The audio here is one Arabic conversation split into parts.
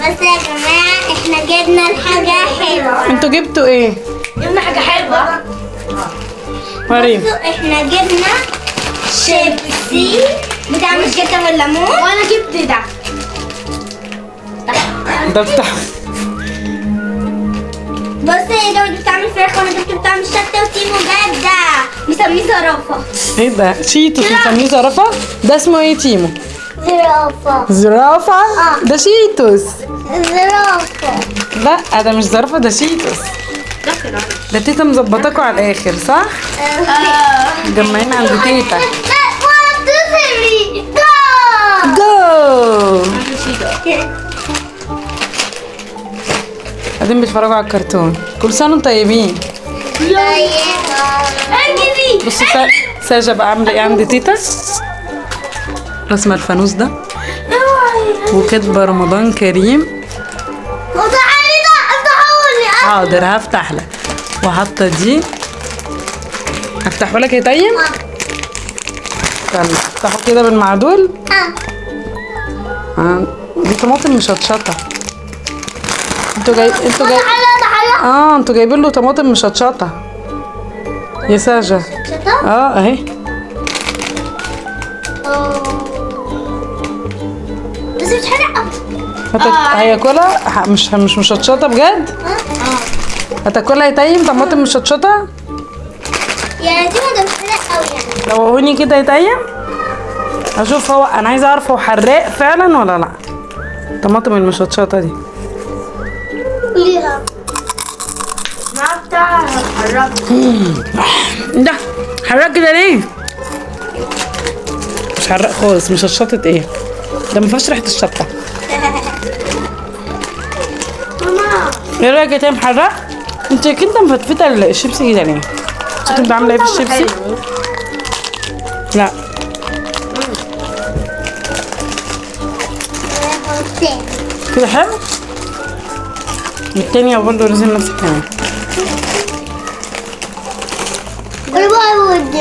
بس يا جماعة احنا جبنا الحاجة حلوة. انتوا جبتوا ايه؟ جبنا حاجة حلوة. مريم بصوا احنا جبنا شيبسي بتاع مش جبنة والليمون. وانا جبت ده. ده بتاع بص يا جماعة بتاع الفراخ وانا جبت بتاع الشطة وتيمو جاب ده مسميه زرافة. ايه ده؟ شيتوس بنسميه زرافة؟ ده اسمه ايه تيمو؟ زرافة. زرافة؟ ده شيتوس. زرافة. لا ده مش زرافة ده شيتوس. ده تيتا مظبطاكوا على الاخر صح؟ مجمعين عند تيتا. جو قاعدين بيتفرجوا على الكرتون. كل سنة وانتم طيبين. بصوا ساجة بقى عاملة ايه عند تيتا؟ رسمة الفانوس ده وكاتبة رمضان كريم. حاضر هفتح لك. وحاطة دي هفتحه لك يا تيم. استنى افتحه كده بالمعدول. دي طماطم مشطشطة. انتوا جايبين له طماطم مشطشطة يا ساجة. اهي. بس بتحرق. هياكلها مش مشطشطة بجد؟ هتاكلها يا تيم طماطم مشطشطة؟ يعني دي ما بتحرق قوي يعني. دوقوني كده يا تيم اشوف. هو انا عايزه اعرف هو حراق فعلا ولا لا. الطماطم المشطشطه دي قوليها. ما بتاعها حرام. ده حراق كده ليه؟ مش حراق خالص. مشطشطه ايه ده؟ ما فيهاش ريحه الشطه. ماما ايه رايك يا تيم حراق؟ انت كده مفتفته الشيبسي كده ليه؟ شفت انت عامله ايه في الشيبسي؟ لا كده حلو. والتانية برضه نزل نفس الكلام.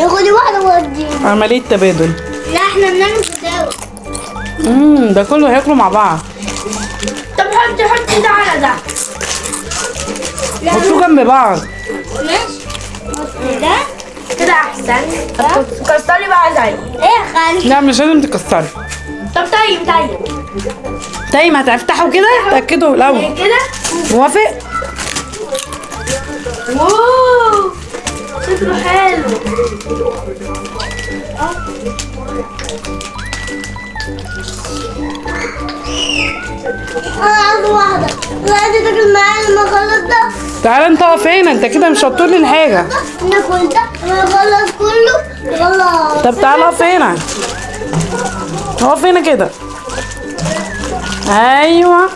خدي واحدة ودي. عملية تبادل. لا احنا بنعمل تداول. ده كله هياكلوا مع بعض. طب حطي ده على ده. حطوه جنب بعض. ماشي. ده كده احسن. كسري بقى زي. ايه يا خالي؟ لا مش لازم تكسري. طب طيب تايم هتفتحوا كده تأكدوا الأول. كده. موافق؟ واو شكله حلو. انا عايزة واحدة. لا عايزة تاكل معايا لما اخلص ده. تعالى انت واقف هنا. انت كده مش هتطول لي الحاجة. ناكل ده لما اخلص كله. خلاص. طب تعالى اقف هنا. اقف هنا كده. ايوه